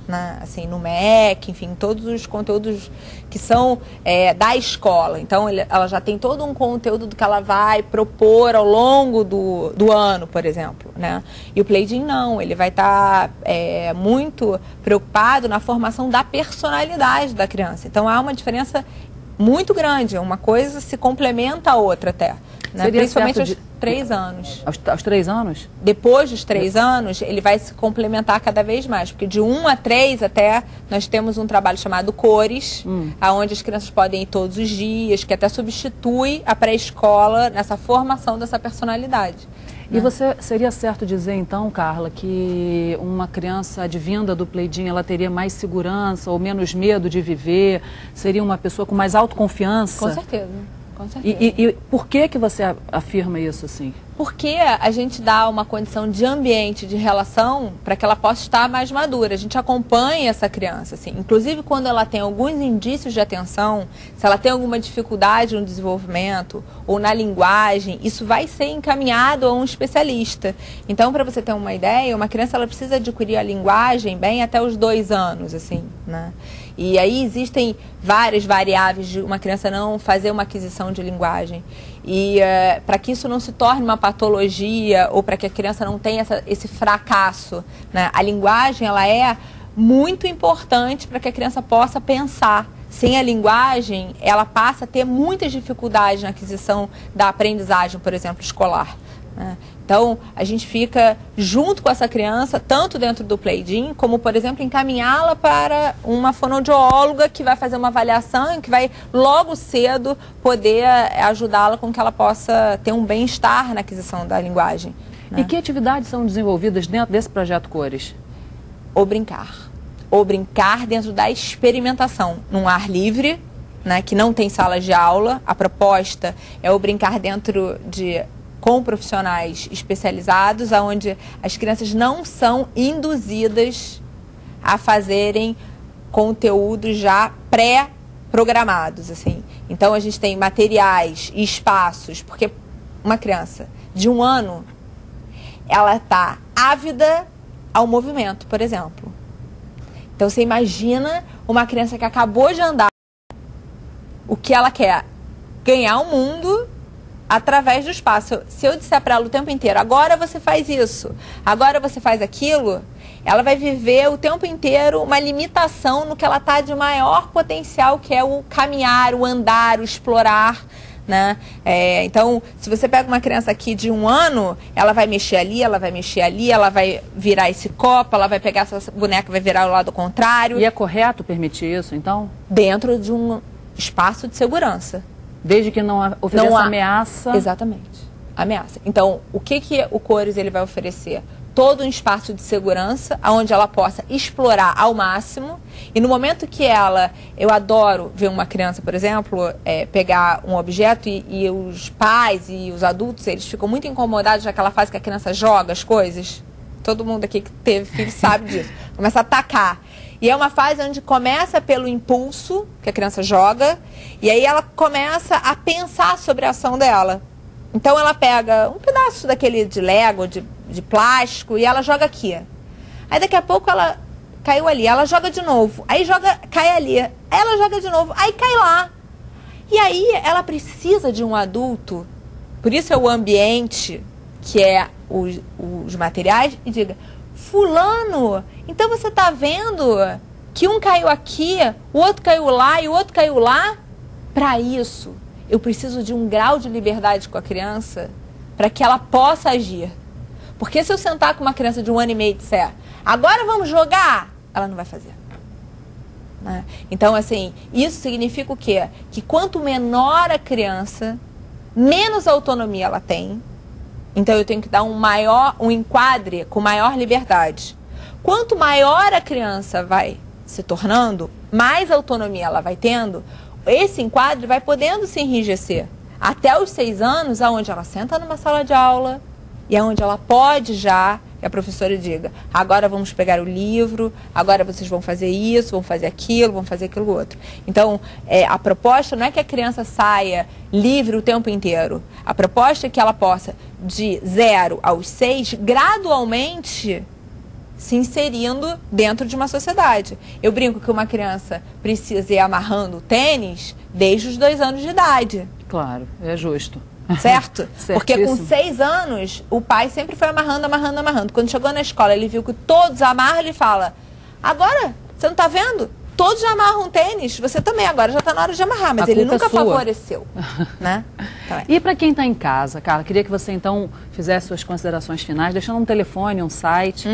né? Assim, no MEC, enfim, todos os conteúdos que são da escola. Então, ela já tem todo um conteúdo do que ela vai propor ao longo do ano, por exemplo, né? E o Playdim não, ele vai estar muito preocupado na formação da personalidade da criança. Então, há uma diferença muito grande, uma coisa se complementa a outra até. Né? Principalmente aos 3 anos. Aos 3 anos? Depois dos 3 anos, ele vai se complementar cada vez mais, porque de 1 a 3 até, nós temos um trabalho chamado Cores, onde as crianças podem ir todos os dias, que até substitui a pré-escola nessa formação dessa personalidade. E você seria certo dizer, então, Carla, que uma criança advinda do Playdim, ela teria mais segurança ou menos medo de viver? Seria uma pessoa com mais autoconfiança? Com certeza. Com certeza. E por que você afirma isso assim? Porque a gente dá uma condição de ambiente, de relação, para que ela possa estar mais madura. A gente acompanha essa criança, assim. Inclusive, quando ela tem alguns indícios de atenção, se ela tem alguma dificuldade no desenvolvimento ou na linguagem, isso vai ser encaminhado a um especialista. Então, para você ter uma ideia, uma criança ela precisa adquirir a linguagem bem até os 2 anos, assim, né? E aí existem várias variáveis de uma criança não fazer uma aquisição de linguagem. E para que isso não se torne uma patologia ou para que a criança não tenha esse fracasso, né? A linguagem ela é muito importante para que a criança possa pensar. Sem a linguagem, ela passa a ter muitas dificuldades na aquisição da aprendizagem, por exemplo, escolar, né? Então, a gente fica junto com essa criança, tanto dentro do Playdim, como, por exemplo, encaminhá-la para uma fonoaudióloga que vai fazer uma avaliação e que vai, logo cedo, poder ajudá-la com que ela possa ter um bem-estar na aquisição da linguagem, né? E que atividades são desenvolvidas dentro desse projeto Cores? O brincar. O brincar dentro da experimentação, num ar livre, né, que não tem salas de aula. A proposta é o brincar dentro com profissionais especializados, onde as crianças não são induzidas a fazerem conteúdos já pré-programados, assim. Então, a gente tem materiais e espaços, porque uma criança de 1 ano, ela está ávida ao movimento, por exemplo. Então, você imagina uma criança que acabou de andar, o que ela quer? Ganhar o mundo através do espaço. Se eu disser para ela o tempo inteiro, agora você faz isso, agora você faz aquilo, ela vai viver o tempo inteiro uma limitação no que ela está de maior potencial, que é o caminhar, o andar, o explorar, né? Então, se você pega uma criança aqui de 1 ano, ela vai mexer ali, ela vai mexer ali, ela vai virar esse copo, ela vai pegar essa boneca e vai virar o lado contrário. E é correto permitir isso, então? Dentro de um espaço de segurança. Desde que não ofereça ameaça. Exatamente, ameaça. Então, o que o Cores ele vai oferecer? Todo um espaço de segurança, onde ela possa explorar ao máximo. E no momento que eu adoro ver uma criança, por exemplo, pegar um objeto e os pais e os adultos, eles ficam muito incomodados naquela fase que a criança joga as coisas. Todo mundo aqui que teve filho sabe disso. Começa a atacar. E é uma fase onde começa pelo impulso, que a criança joga, e aí ela começa a pensar sobre a ação dela. Então ela pega um pedaço daquele de Lego, de plástico, e ela joga aqui. Aí daqui a pouco ela caiu ali, ela joga de novo, aí cai ali, aí ela joga de novo, aí cai lá. E aí ela precisa de um adulto, por isso é o ambiente, que é os materiais, e diga: fulano, então você está vendo que um caiu aqui, o outro caiu lá e o outro caiu lá? Para isso, eu preciso de um grau de liberdade com a criança para que ela possa agir. Porque se eu sentar com uma criança de 1 ano e meio e disser, agora vamos jogar, ela não vai fazer. Né? Então, assim, isso significa o quê? Que quanto menor a criança, menos autonomia ela tem. Então, eu tenho que dar um enquadre com maior liberdade. Quanto maior a criança vai se tornando, mais autonomia ela vai tendo, esse enquadre vai podendo se enrijecer. Até os 6 anos, aonde ela senta numa sala de aula e aonde ela pode já, que a professora diga, agora vamos pegar o livro, agora vocês vão fazer isso, vão fazer aquilo, vão fazer aquilo outro. Então, a proposta não é que a criança saia livre o tempo inteiro. A proposta é que ela possa, de 0 aos 6, gradualmente se inserindo dentro de uma sociedade. Eu brinco que uma criança precisa ir amarrando o tênis desde os 2 anos de idade. Claro, é justo. Certo? Porque com 6 anos, o pai sempre foi amarrando. Quando chegou na escola, ele viu que todos amarram, ele fala, agora, você não está vendo? Todos já amarram tênis, você também, agora já está na hora de amarrar, mas ele nunca favoreceu. Né? Então, E para quem está em casa, Carla, queria que você então fizesse suas considerações finais, deixando um telefone, um site,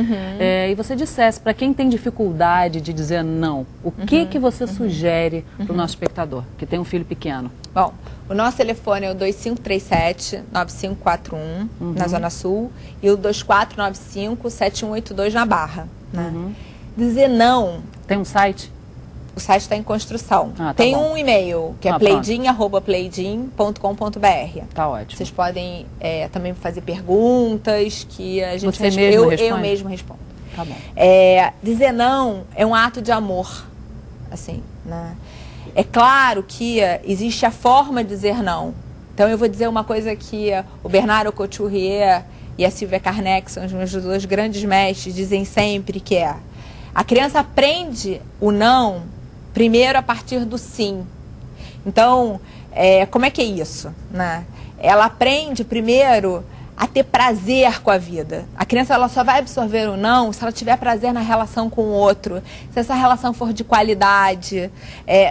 e você dissesse para quem tem dificuldade de dizer não, o que você sugere para o nosso espectador, que tem um filho pequeno? Bom, o nosso telefone é o 2537-9541, na Zona Sul, e o 2495-7182 na Barra. Né? Dizer não... Tem um site? O site está em construção. Tem um e-mail, que é playdin@playdin.com.br. Tá ótimo. Vocês podem também fazer perguntas que a gente eu mesmo respondo. Tá bom. Dizer não é um ato de amor. Assim, né? É claro que existe a forma de dizer não. Então eu vou dizer uma coisa que o Bernardo Couturier e a Silvia Karnek, são os meus 2 grandes mestres, dizem sempre, que é: a criança aprende o não primeiro a partir do sim. Então, como é que é isso? Né? Ela aprende primeiro a ter prazer com a vida. A criança ela só vai absorver o não se ela tiver prazer na relação com o outro, se essa relação for de qualidade.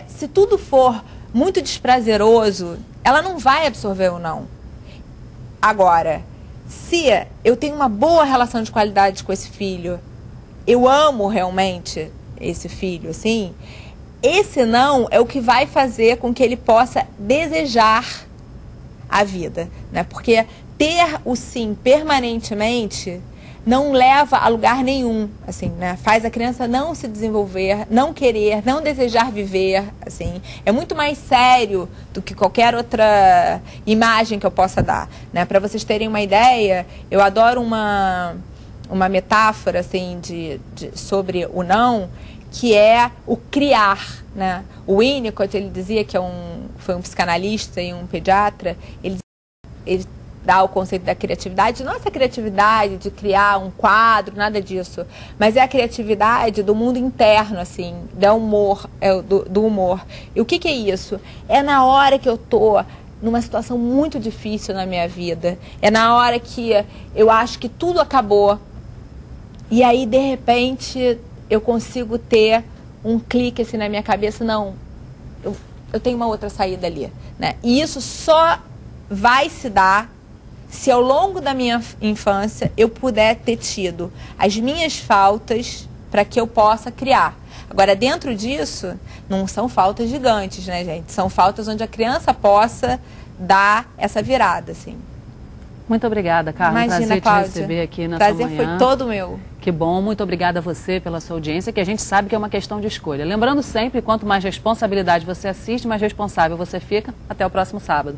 Se tudo for muito desprazeroso, ela não vai absorver o não. Agora, se eu tenho uma boa relação de qualidade com esse filho, eu amo realmente esse filho, assim, esse não é o que vai fazer com que ele possa desejar a vida, né? Porque ter o sim permanentemente não leva a lugar nenhum, assim, né? Faz a criança não se desenvolver, não querer, não desejar viver, assim. É muito mais sério do que qualquer outra imagem que eu possa dar, né? Para vocês terem uma ideia, eu adoro uma metáfora assim, sobre o não, que é o criar. Né? O Winnicott, ele dizia, que foi um psicanalista e um pediatra, ele dá o conceito da criatividade, não essa criatividade de criar um quadro, nada disso, mas é a criatividade do mundo interno, assim, do humor. E o que é isso? É na hora que eu estou numa situação muito difícil na minha vida, é na hora que eu acho que tudo acabou, e aí, de repente, eu consigo ter um clique assim na minha cabeça, não, eu tenho uma outra saída ali. Né? E isso só vai se dar se ao longo da minha infância eu puder ter tido as minhas faltas para que eu possa criar. Agora, dentro disso, não são faltas gigantes, né, gente? São faltas onde a criança possa dar essa virada, assim. Muito obrigada, Carla. Imagina, prazer Cláudia. te receber aqui na Prazer sua manhã. foi todo meu. Que bom, muito obrigada a você pela sua audiência, que a gente sabe que é uma questão de escolha. Lembrando sempre, quanto mais responsabilidade você assiste, mais responsável você fica. Até o próximo sábado.